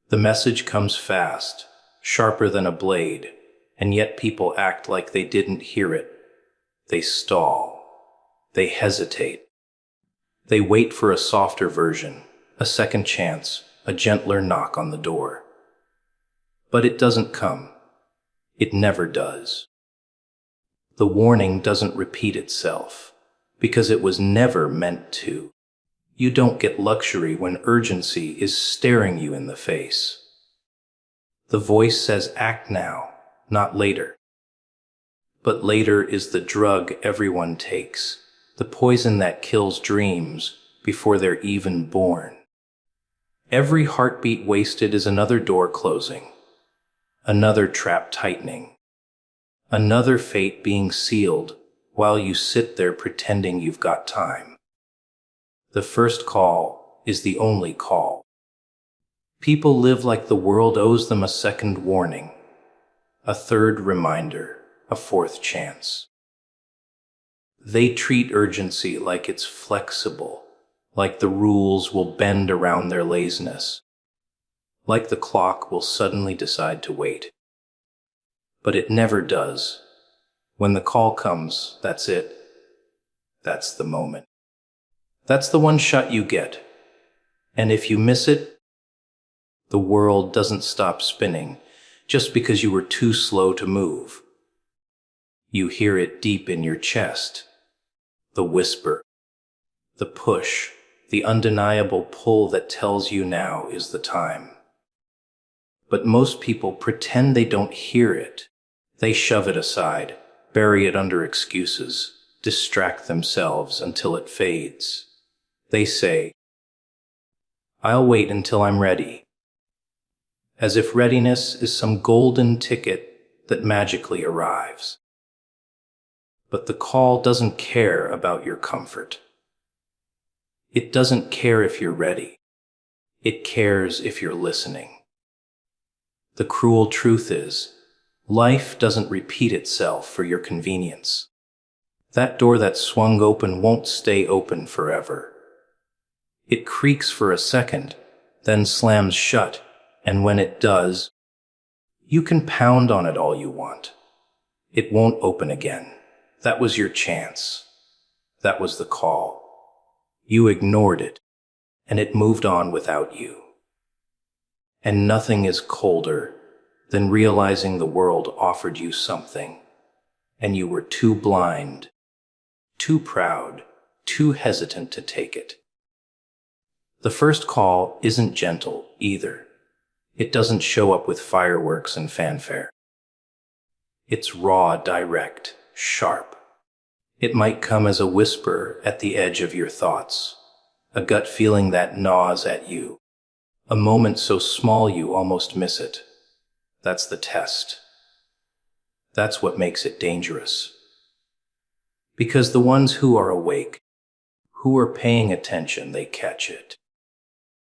The message comes fast, sharper than a blade, and yet people act like they didn't hear it. They stall. They hesitate. They wait for a softer version, a second chance, a gentler knock on the door. But it doesn't come. It never does. The warning doesn't repeat itself, because it was never meant to. You don't get luxury when urgency is staring you in the face. The voice says act now, not later. But later is the drug everyone takes, the poison that kills dreams before they're even born. Every heartbeat wasted is another door closing, another trap tightening, another fate being sealed while you sit there pretending you've got time. The first call is the only call. People live like the world owes them a second warning, a third reminder, a fourth chance. They treat urgency like it's flexible, like the rules will bend around their laziness, like the clock will suddenly decide to wait. But it never does. When the call comes, that's it. That's the moment. That's the one shot you get. And if you miss it, the world doesn't stop spinning just because you were too slow to move. You hear it deep in your chest. The whisper, the push, the undeniable pull that tells you now is the time. But most people pretend they don't hear it. They shove it aside, bury it under excuses, distract themselves until it fades. They say, I'll wait until I'm ready. As if readiness is some golden ticket that magically arrives. But the call doesn't care about your comfort. It doesn't care if you're ready. It cares if you're listening. The cruel truth is, life doesn't repeat itself for your convenience. That door that swung open won't stay open forever. It creaks for a second, then slams shut, and when it does, you can pound on it all you want. It won't open again. That was your chance. That was the call. You ignored it, and it moved on without you. And nothing is colder than realizing the world offered you something, and you were too blind, too proud, too hesitant to take it. The first call isn't gentle either. It doesn't show up with fireworks and fanfare. It's raw, direct, sharp. It might come as a whisper at the edge of your thoughts, a gut feeling that gnaws at you, a moment so small you almost miss it. That's the test. That's what makes it dangerous. Because the ones who are awake, who are paying attention, they catch it.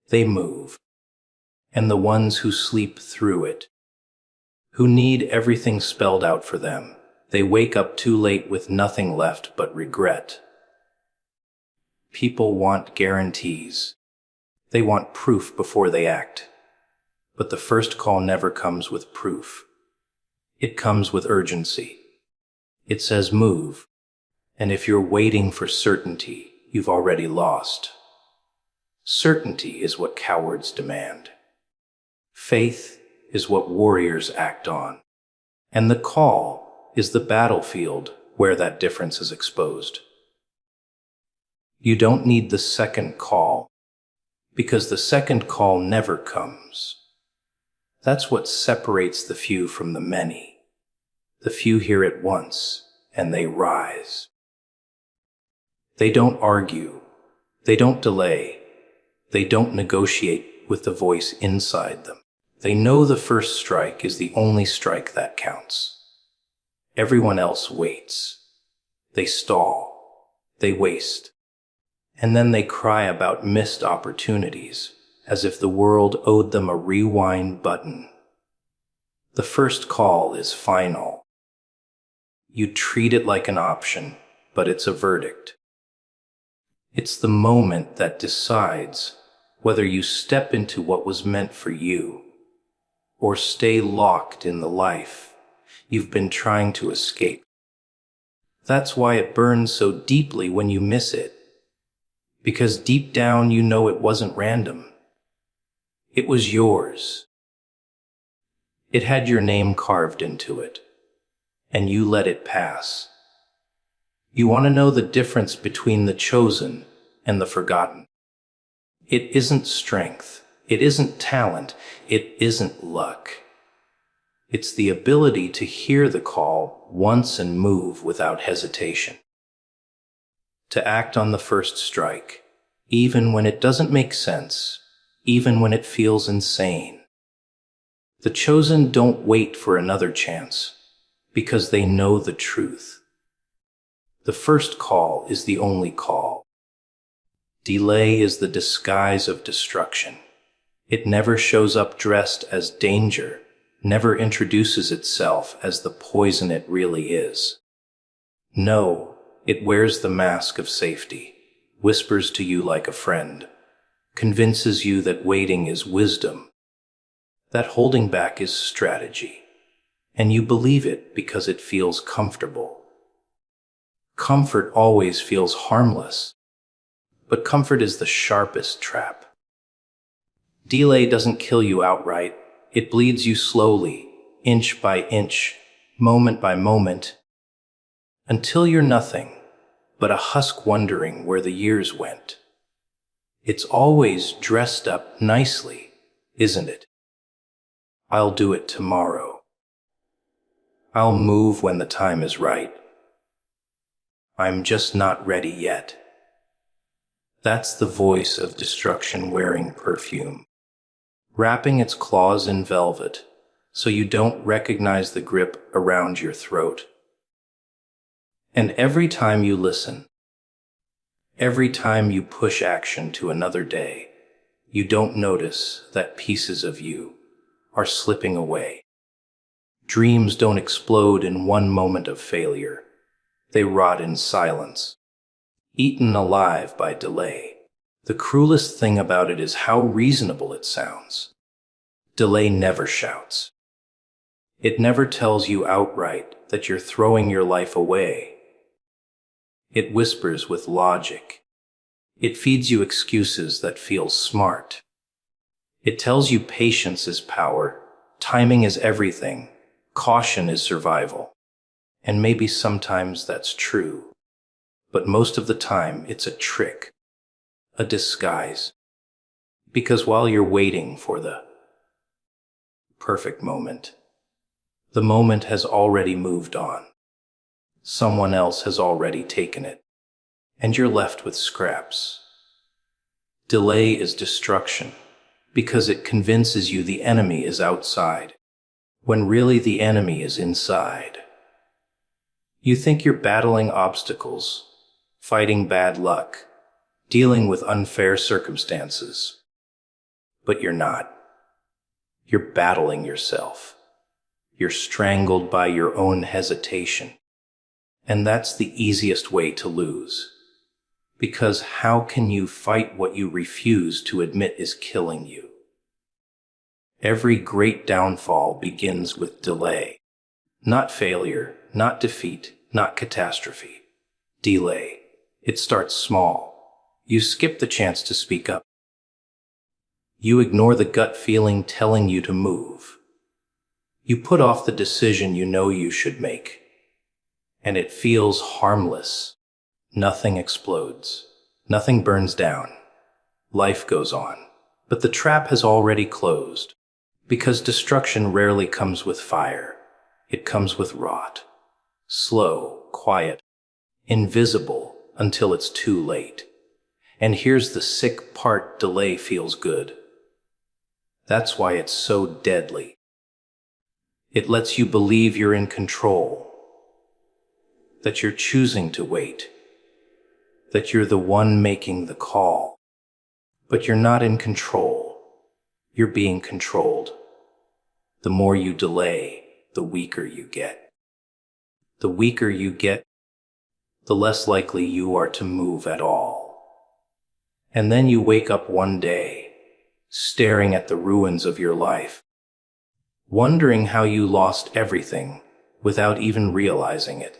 They move. And the ones who sleep through it, who need everything spelled out for them, they wake up too late with nothing left but regret. People want guarantees. They want proof before they act. But the first call never comes with proof. It comes with urgency. It says move. And if you're waiting for certainty, you've already lost. Certainty is what cowards demand. Faith is what warriors act on. And the call is the battlefield where that difference is exposed. You don't need the second call, because the second call never comes. That's what separates the few from the many. The few hear it once, and they rise. They don't argue. They don't delay. They don't negotiate with the voice inside them. They know the first strike is the only strike that counts. Everyone else waits. They stall. They waste. And then they cry about missed opportunities, as if the world owed them a rewind button. The first call is final. You treat it like an option, but it's a verdict. It's the moment that decides whether you step into what was meant for you or stay locked in the life you've been trying to escape. That's why it burns so deeply when you miss it, because deep down you know it wasn't random. It was yours. It had your name carved into it, and you let it pass. You want to know the difference between the chosen and the forgotten. It isn't strength. It isn't talent. It isn't luck. It's the ability to hear the call once and move without hesitation. To act on the first strike, even when it doesn't make sense, even when it feels insane. The chosen don't wait for another chance, because they know the truth. The first call is the only call. Delay is the disguise of destruction. It never shows up dressed as danger, never introduces itself as the poison it really is. No, it wears the mask of safety, whispers to you like a friend, convinces you that waiting is wisdom, that holding back is strategy, and you believe it because it feels comfortable. Comfort always feels harmless, but comfort is the sharpest trap. Delay doesn't kill you outright. It bleeds you slowly, inch by inch, moment by moment, until you're nothing but a husk wondering where the years went. It's always dressed up nicely, isn't it? I'll do it tomorrow. I'll move when the time is right. I'm just not ready yet. That's the voice of destruction wearing perfume, wrapping its claws in velvet so you don't recognize the grip around your throat. And every time you listen, every time you push action to another day, you don't notice that pieces of you are slipping away. Dreams don't explode in one moment of failure. They rot in silence, eaten alive by delay. The cruelest thing about it is how reasonable it sounds. Delay never shouts. It never tells you outright that you're throwing your life away. It whispers with logic. It feeds you excuses that feel smart. It tells you patience is power, timing is everything, caution is survival. And maybe sometimes that's true, but most of the time it's a trick, a disguise. Because while you're waiting for the perfect moment, the moment has already moved on. Someone else has already taken it, and you're left with scraps. Delay is destruction, because it convinces you the enemy is outside, when really the enemy is inside. You think you're battling obstacles, fighting bad luck, dealing with unfair circumstances. But you're not. You're battling yourself. You're strangled by your own hesitation. And that's the easiest way to lose. Because how can you fight what you refuse to admit is killing you? Every great downfall begins with delay. Not failure, not defeat, not catastrophe. Delay. It starts small. You skip the chance to speak up. You ignore the gut feeling telling you to move. You put off the decision you know you should make. And it feels harmless. Nothing explodes. Nothing burns down. Life goes on. But the trap has already closed. Because destruction rarely comes with fire. It comes with rot. Slow, quiet, invisible until it's too late. And here's the sick part: delay feels good. That's why it's so deadly. It lets you believe you're in control, that you're choosing to wait, that you're the one making the call. But you're not in control. You're being controlled. The more you delay, the weaker you get. The weaker you get, the less likely you are to move at all. And then you wake up one day, staring at the ruins of your life, wondering how you lost everything without even realizing it.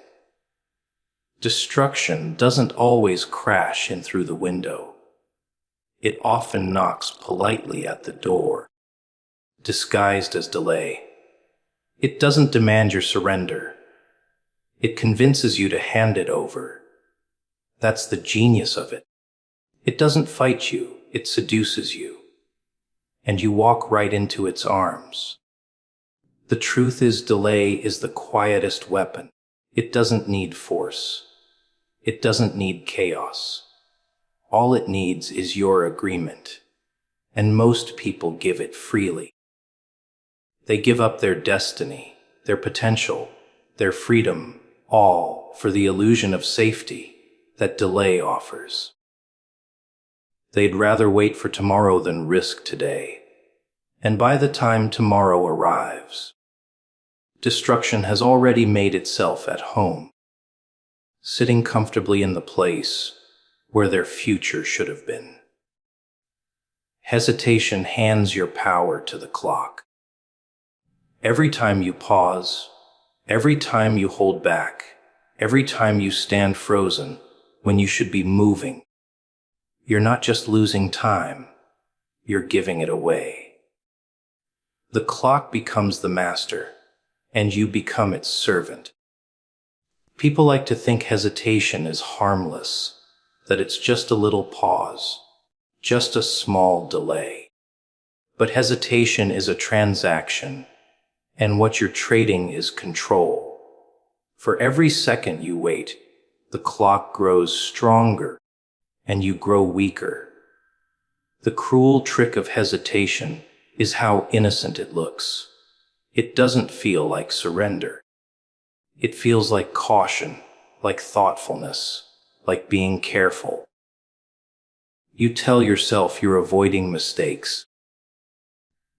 Destruction doesn't always crash in through the window. It often knocks politely at the door, disguised as delay. It doesn't demand your surrender. It convinces you to hand it over. That's the genius of it. It doesn't fight you, it seduces you. And you walk right into its arms. The truth is, delay is the quietest weapon. It doesn't need force. It doesn't need chaos. All it needs is your agreement. And most people give it freely. They give up their destiny, their potential, their freedom, all for the illusion of safety that delay offers. They'd rather wait for tomorrow than risk today. And by the time tomorrow arrives, destruction has already made itself at home, sitting comfortably in the place where their future should have been. Hesitation hands your power to the clock. Every time you pause, every time you hold back, every time you stand frozen when you should be moving, you're not just losing time, you're giving it away. The clock becomes the master, and you become its servant. People like to think hesitation is harmless, that it's just a little pause, just a small delay. But hesitation is a transaction, and what you're trading is control. For every second you wait, the clock grows stronger, and you grow weaker. The cruel trick of hesitation is how innocent it looks. It doesn't feel like surrender. It feels like caution, like thoughtfulness, like being careful. You tell yourself you're avoiding mistakes.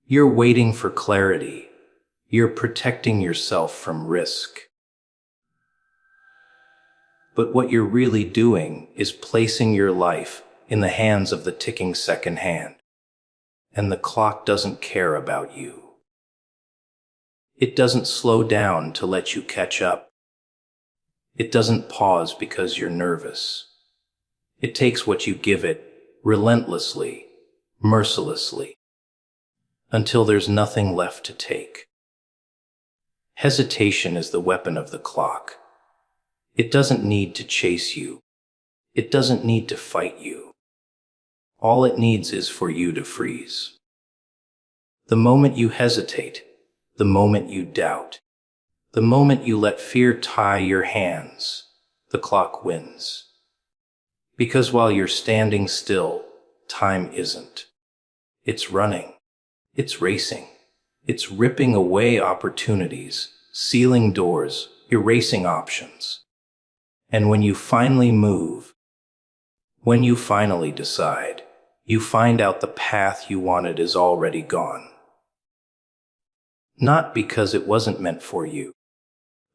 You're waiting for clarity. You're protecting yourself from risk. But what you're really doing is placing your life in the hands of the ticking second hand. And the clock doesn't care about you. It doesn't slow down to let you catch up. It doesn't pause because you're nervous. It takes what you give it relentlessly, mercilessly, until there's nothing left to take. Hesitation is the weapon of the clock. It doesn't need to chase you. It doesn't need to fight you. All it needs is for you to freeze. The moment you hesitate, the moment you doubt, the moment you let fear tie your hands, the clock wins. Because while you're standing still, time isn't. It's running. It's racing. It's ripping away opportunities, sealing doors, erasing options. And when you finally move, when you finally decide, you find out the path you wanted is already gone. Not because it wasn't meant for you,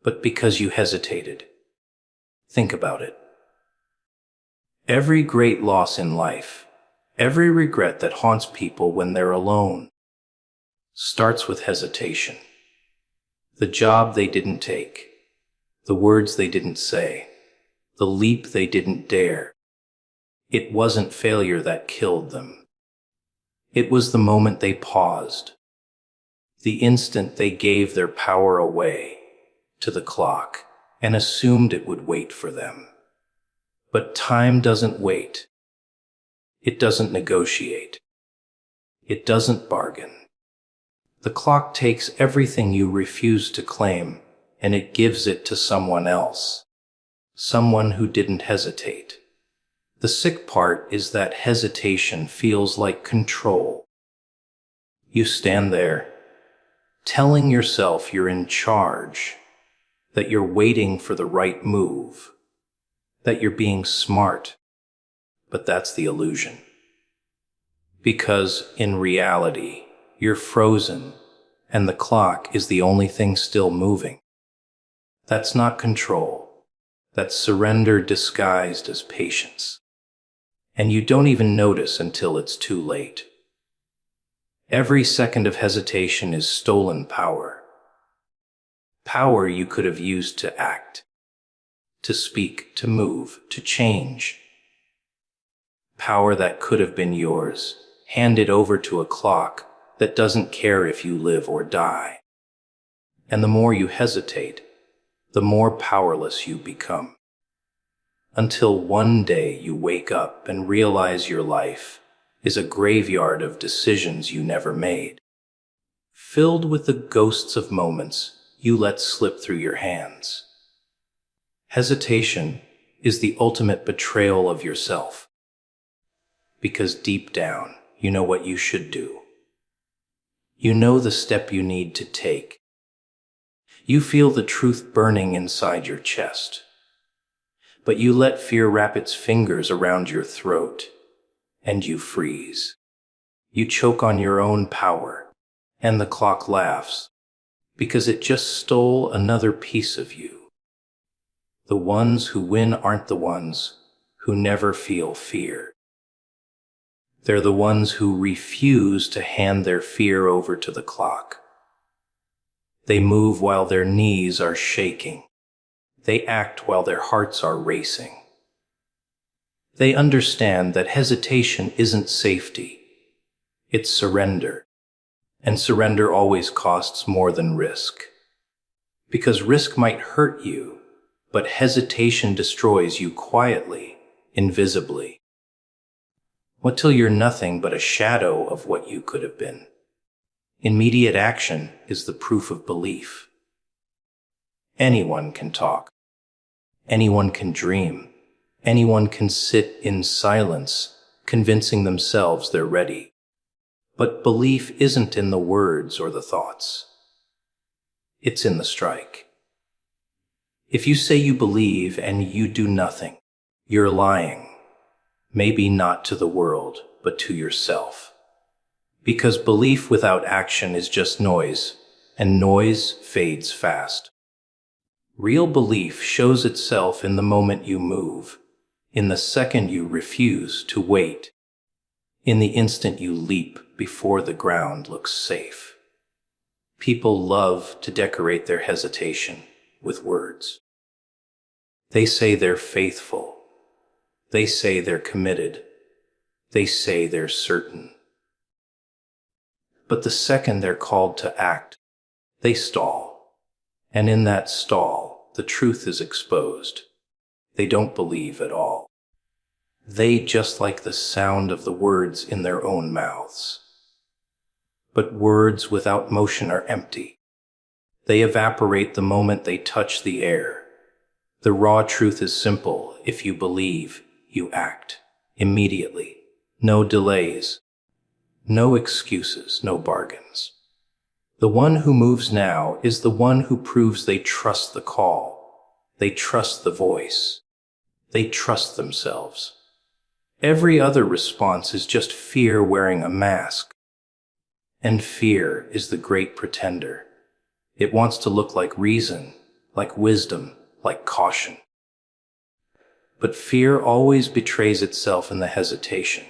but because you hesitated. Think about it. Every great loss in life, every regret that haunts people when they're alone, starts with hesitation. The job they didn't take, the words they didn't say, the leap they didn't dare. It wasn't failure that killed them. It was the moment they paused, the instant they gave their power away to the clock and assumed it would wait for them. But time doesn't wait. It doesn't negotiate. It doesn't bargain. The clock takes everything you refuse to claim and it gives it to someone else, someone who didn't hesitate. The sick part is that hesitation feels like control. You stand there, telling yourself you're in charge, that you're waiting for the right move, that you're being smart, but that's the illusion. Because in reality, you're frozen, and the clock is the only thing still moving. That's not control. That's surrender disguised as patience. And you don't even notice until it's too late. Every second of hesitation is stolen power. Power you could have used to act, to speak, to move, to change. Power that could have been yours, handed over to a clock that doesn't care if you live or die. And the more you hesitate, the more powerless you become. Until one day you wake up and realize your life is a graveyard of decisions you never made, filled with the ghosts of moments you let slip through your hands. Hesitation is the ultimate betrayal of yourself, because deep down you know what you should do. You know the step you need to take. You feel the truth burning inside your chest, but you let fear wrap its fingers around your throat, and you freeze. You choke on your own power, and the clock laughs, because it just stole another piece of you. The ones who win aren't the ones who never feel fear. They're the ones who refuse to hand their fear over to the clock. They move while their knees are shaking. They act while their hearts are racing. They understand that hesitation isn't safety. It's surrender. And surrender always costs more than risk. Because risk might hurt you, but hesitation destroys you quietly, invisibly. What till you're nothing but a shadow of what you could have been? Immediate action is the proof of belief. Anyone can talk. Anyone can dream. Anyone can sit in silence, convincing themselves they're ready. But belief isn't in the words or the thoughts. It's in the strike. If you say you believe and you do nothing, you're lying. Maybe not to the world, but to yourself. Because belief without action is just noise, and noise fades fast. Real belief shows itself in the moment you move, in the second you refuse to wait, in the instant you leap before the ground looks safe. People love to decorate their hesitation with words. They say they're faithful. They say they're committed. They say they're certain. But the second they're called to act, they stall. And in that stall, the truth is exposed. They don't believe at all. They just like the sound of the words in their own mouths. But words without motion are empty. They evaporate the moment they touch the air. The raw truth is simple. If you believe, you act. Immediately. No delays. No excuses, no bargains. The one who moves now is the one who proves they trust the call. They trust the voice. They trust themselves. Every other response is just fear wearing a mask. And fear is the great pretender. It wants to look like reason, like wisdom, like caution. But fear always betrays itself in the hesitation.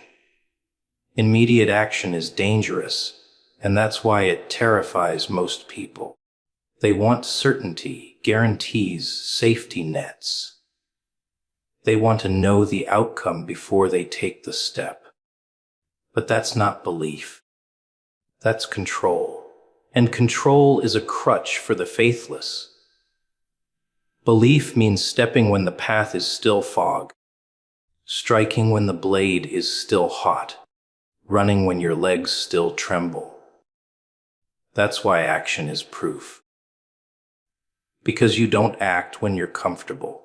Immediate action is dangerous, and that's why it terrifies most people. They want certainty, guarantees, safety nets. They want to know the outcome before they take the step. But that's not belief. That's control. And control is a crutch for the faithless. Belief means stepping when the path is still fog, striking when the blade is still hot, running when your legs still tremble. That's why action is proof. Because you don't act when you're comfortable.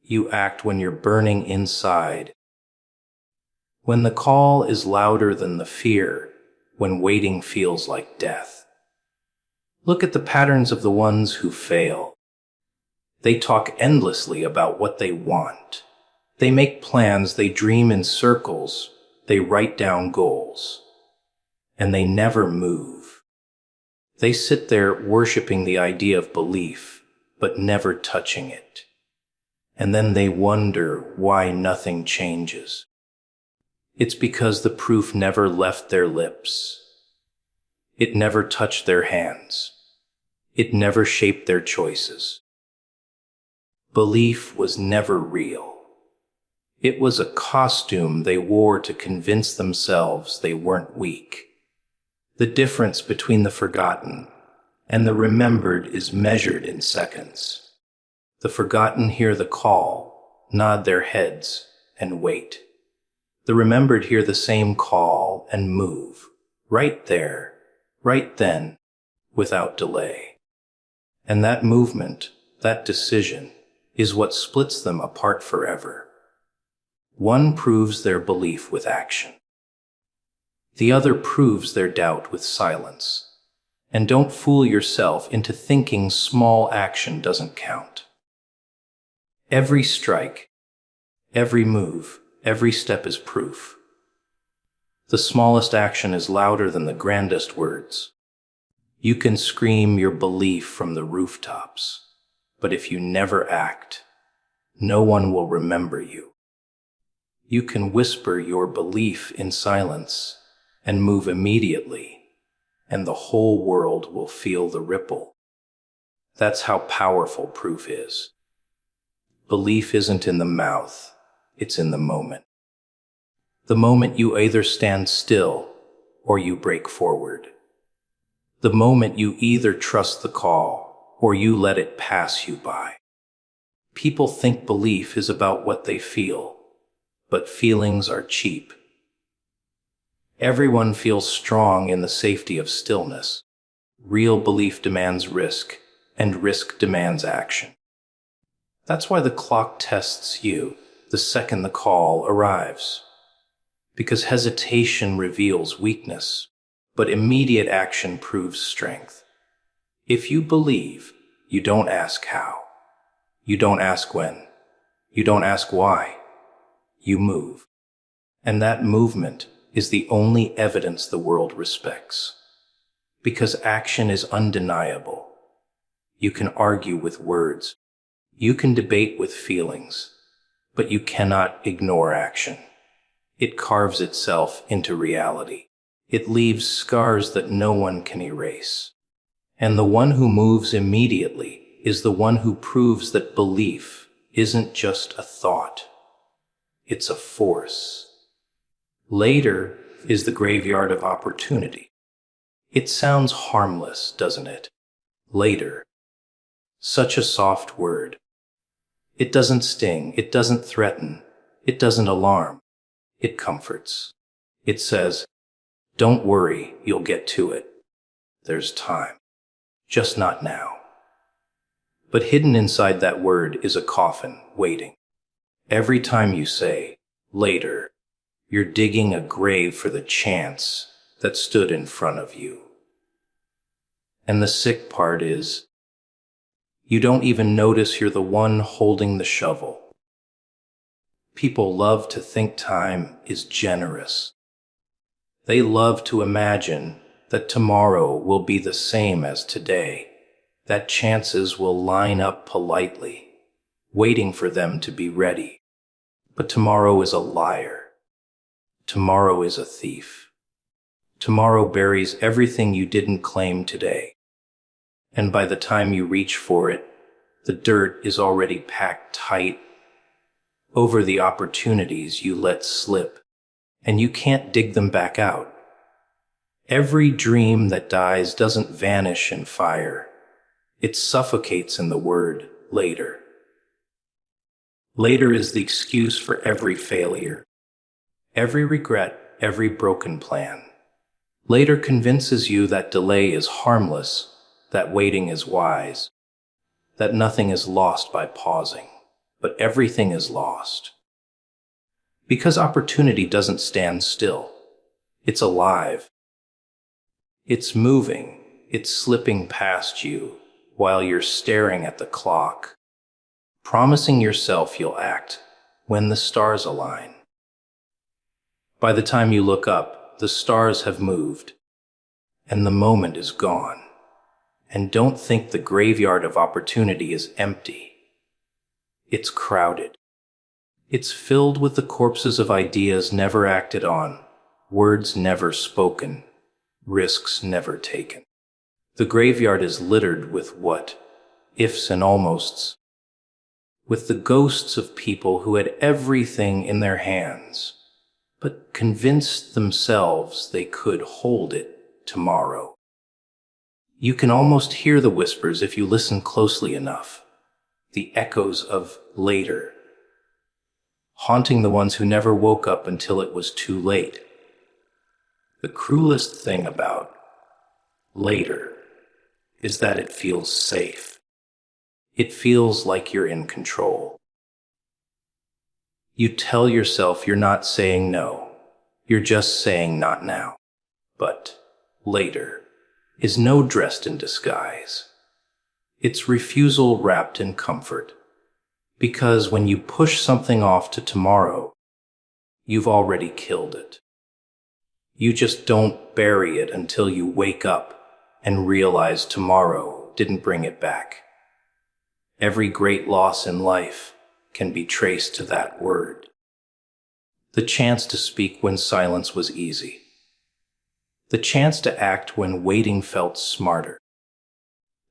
You act when you're burning inside. When the call is louder than the fear, when waiting feels like death. Look at the patterns of the ones who fail. They talk endlessly about what they want. They make plans, they dream in circles, they write down goals. And they never move. They sit there worshiping the idea of belief, but never touching it. And then they wonder why nothing changes. It's because the proof never left their lips. It never touched their hands. It never shaped their choices. Belief was never real. It was a costume they wore to convince themselves they weren't weak. The difference between the forgotten and the remembered is measured in seconds. The forgotten hear the call, nod their heads, and wait. The remembered hear the same call and move, right there, right then, without delay. And that movement, that decision, is what splits them apart forever. One proves their belief with action. The other proves their doubt with silence. And don't fool yourself into thinking small action doesn't count. Every strike, every move, every step is proof. The smallest action is louder than the grandest words. You can scream your belief from the rooftops, but if you never act, no one will remember you. You can whisper your belief in silence and move immediately, and the whole world will feel the ripple. That's how powerful proof is. Belief isn't in the mouth, it's in the moment. The moment you either stand still or you break forward. The moment you either trust the call or you let it pass you by. People think belief is about what they feel, but feelings are cheap. Everyone feels strong in the safety of stillness. Real belief demands risk, and risk demands action. That's why the clock tests you the second the call arrives. Because hesitation reveals weakness, but immediate action proves strength. If you believe, you don't ask how. You don't ask when. You don't ask why. You move. And that movement is the only evidence the world respects. Because action is undeniable. You can argue with words. You can debate with feelings. But you cannot ignore action. It carves itself into reality. It leaves scars that no one can erase. And the one who moves immediately is the one who proves that belief isn't just a thought. It's a force. Later is the graveyard of opportunity. It sounds harmless, doesn't it? Later. Such a soft word. It doesn't sting, it doesn't threaten, it doesn't alarm. It comforts. It says, don't worry, you'll get to it. There's time. Just not now. But hidden inside that word is a coffin waiting. Every time you say, later, you're digging a grave for the chance that stood in front of you. And the sick part is, you don't even notice you're the one holding the shovel. People love to think time is generous. They love to imagine that tomorrow will be the same as today, that chances will line up politely, waiting for them to be ready. But tomorrow is a liar. Tomorrow is a thief. Tomorrow buries everything you didn't claim today. And by the time you reach for it, the dirt is already packed tight over the opportunities you let slip, and you can't dig them back out. Every dream that dies doesn't vanish in fire. It suffocates in the word later. Later is the excuse for every failure, every regret, every broken plan. Later convinces you that delay is harmless, that waiting is wise, that nothing is lost by pausing, but everything is lost. Because opportunity doesn't stand still. It's alive. It's moving. It's slipping past you while you're staring at the clock, promising yourself you'll act when the stars align. By the time you look up, the stars have moved, and the moment is gone. And don't think the graveyard of opportunity is empty. It's crowded. It's filled with the corpses of ideas never acted on, words never spoken, risks never taken. The graveyard is littered with what ifs and almosts, with the ghosts of people who had everything in their hands, but convinced themselves they could hold it tomorrow. You can almost hear the whispers if you listen closely enough, the echoes of later, haunting the ones who never woke up until it was too late. The cruelest thing about later is that it feels safe. It feels like you're in control. You tell yourself you're not saying no, you're just saying not now. But later is no dressed in disguise. It's refusal wrapped in comfort. Because when you push something off to tomorrow, you've already killed it. You just don't bury it until you wake up and realize tomorrow didn't bring it back. Every great loss in life can be traced to that word. The chance to speak when silence was easy. The chance to act when waiting felt smarter.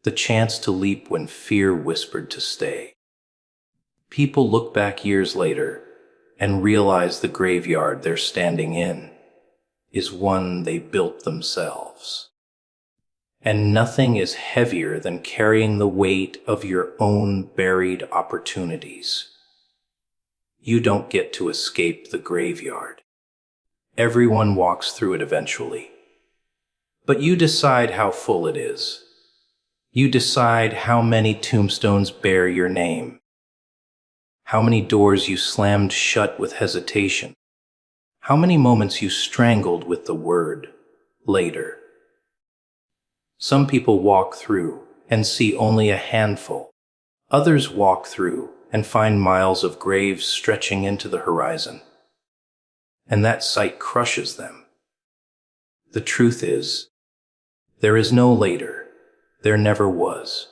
The chance to leap when fear whispered to stay. People look back years later and realize the graveyard they're standing in is one they built themselves. And nothing is heavier than carrying the weight of your own buried opportunities. You don't get to escape the graveyard. Everyone walks through it eventually. But you decide how full it is. You decide how many tombstones bear your name. How many doors you slammed shut with hesitation. How many moments you strangled with the word later. Some people walk through and see only a handful. Others walk through and find miles of graves stretching into the horizon. And that sight crushes them. The truth is, there is no later. There never was.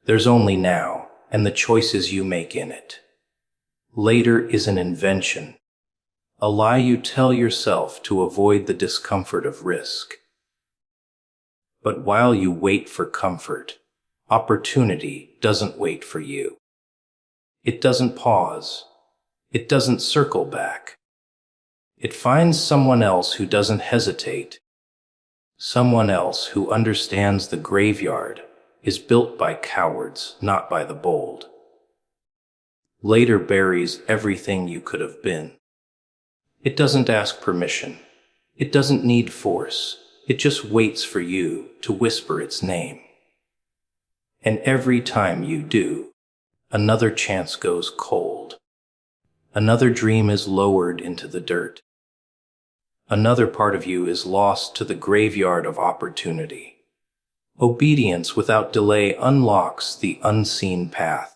There's only now and the choices you make in it. Later is an invention, a lie you tell yourself to avoid the discomfort of risk. But while you wait for comfort, opportunity doesn't wait for you. It doesn't pause. It doesn't circle back. It finds someone else who doesn't hesitate. Someone else who understands the graveyard is built by cowards, not by the bold. Later buries everything you could have been. It doesn't ask permission. It doesn't need force. It just waits for you to whisper its name. And every time you do, another chance goes cold. Another dream is lowered into the dirt. Another part of you is lost to the graveyard of opportunity. Obedience without delay unlocks the unseen path.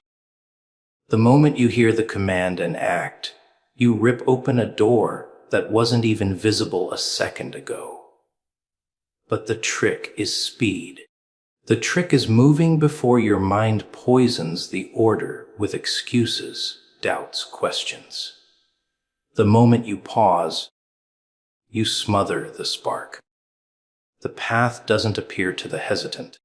The moment you hear the command and act, you rip open a door that wasn't even visible a second ago. But the trick is speed. The trick is moving before your mind poisons the order with excuses, doubts, questions. The moment you pause, you smother the spark. The path doesn't appear to the hesitant.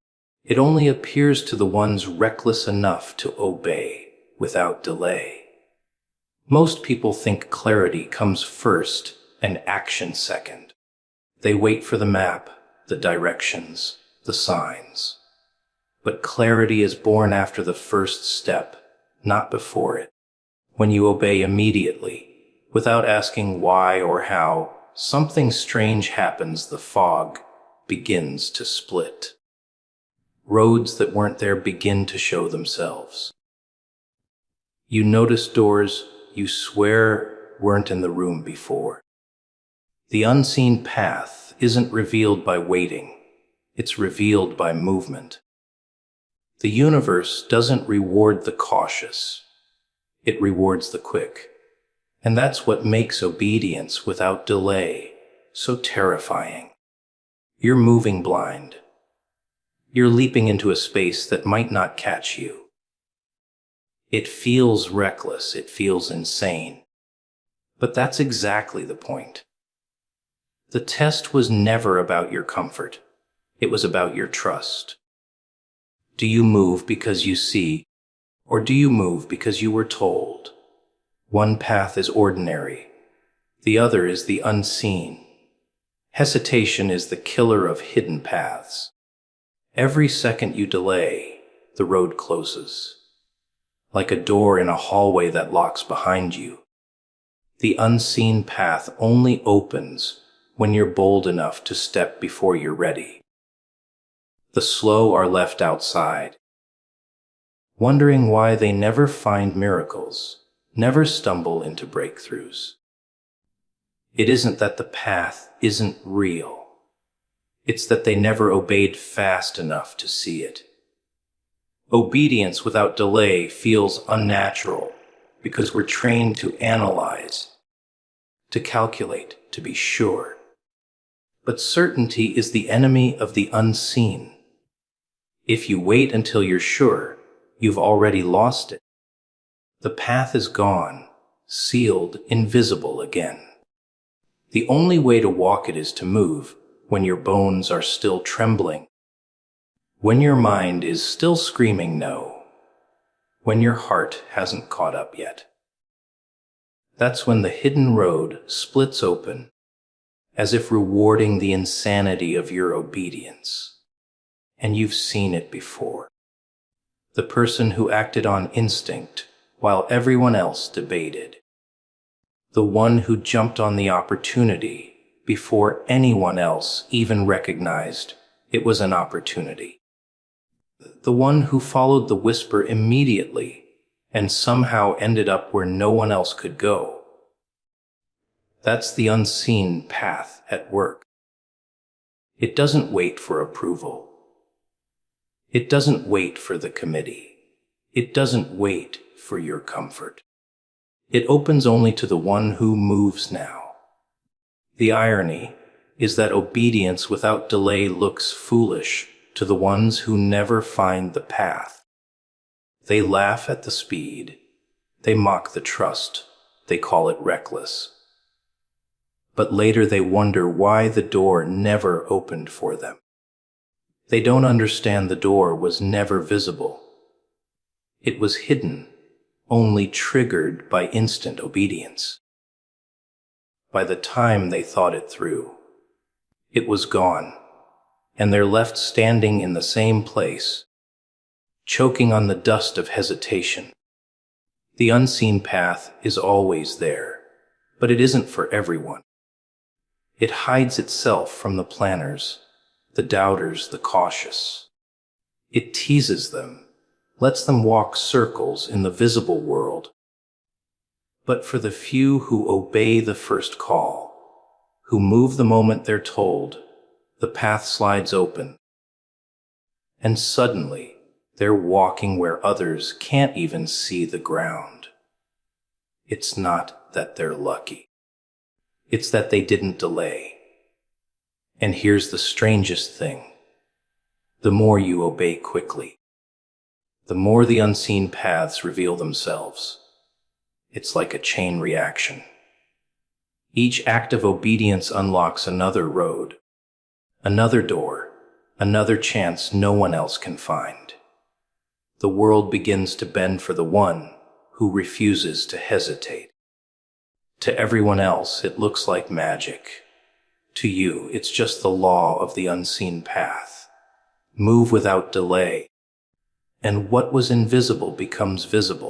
It only appears to the ones reckless enough to obey without delay. Most people think clarity comes first and action second. They wait for the map, the directions, the signs. But clarity is born after the first step, not before it. When you obey immediately, without asking why or how, something strange happens. The fog begins to split. Roads that weren't there begin to show themselves. You notice doors you swear weren't in the room before. The unseen path isn't revealed by waiting. It's revealed by movement. The universe doesn't reward the cautious. It rewards the quick. And that's what makes obedience without delay so terrifying. You're moving blind. You're leaping into a space that might not catch you. It feels reckless. It feels insane. But that's exactly the point. The test was never about your comfort. It was about your trust. Do you move because you see, or do you move because you were told? One path is ordinary. The other is the unseen. Hesitation is the killer of hidden paths. Every second you delay, the road closes. Like a door in a hallway that locks behind you. The unseen path only opens when you're bold enough to step before you're ready. The slow are left outside, wondering why they never find miracles, never stumble into breakthroughs. It isn't that the path isn't real. It's that they never obeyed fast enough to see it. Obedience without delay feels unnatural because we're trained to analyze, to calculate, to be sure. But certainty is the enemy of the unseen. If you wait until you're sure, you've already lost it. The path is gone, sealed, invisible again. The only way to walk it is to move when your bones are still trembling, when your mind is still screaming no, when your heart hasn't caught up yet. That's when the hidden road splits open, as if rewarding the insanity of your obedience. And you've seen it before. The person who acted on instinct while everyone else debated. The one who jumped on the opportunity before anyone else even recognized it was an opportunity. The one who followed the whisper immediately and somehow ended up where no one else could go. That's the unseen path at work. It doesn't wait for approval. It doesn't wait for the committee. It doesn't wait for your comfort. It opens only to the one who moves now. The irony is that obedience without delay looks foolish to the ones who never find the path. They laugh at the speed. They mock the trust. They call it reckless. But later they wonder why the door never opened for them. They don't understand the door was never visible. It was hidden, only triggered by instant obedience. By the time they thought it through, it was gone, and they're left standing in the same place, choking on the dust of hesitation. The unseen path is always there, but it isn't for everyone. It hides itself from the planners, the doubters, the cautious. It teases them, lets them walk circles in the visible world. But for the few who obey the first call, who move the moment they're told, the path slides open. And suddenly, they're walking where others can't even see the ground. It's not that they're lucky. It's that they didn't delay. And here's the strangest thing. The more you obey quickly, the more the unseen paths reveal themselves. It's like a chain reaction. Each act of obedience unlocks another road, another door, another chance no one else can find. The world begins to bend for the one who refuses to hesitate. To everyone else, it looks like magic. To you, it's just the law of the unseen path. Move without delay, and what was invisible becomes visible.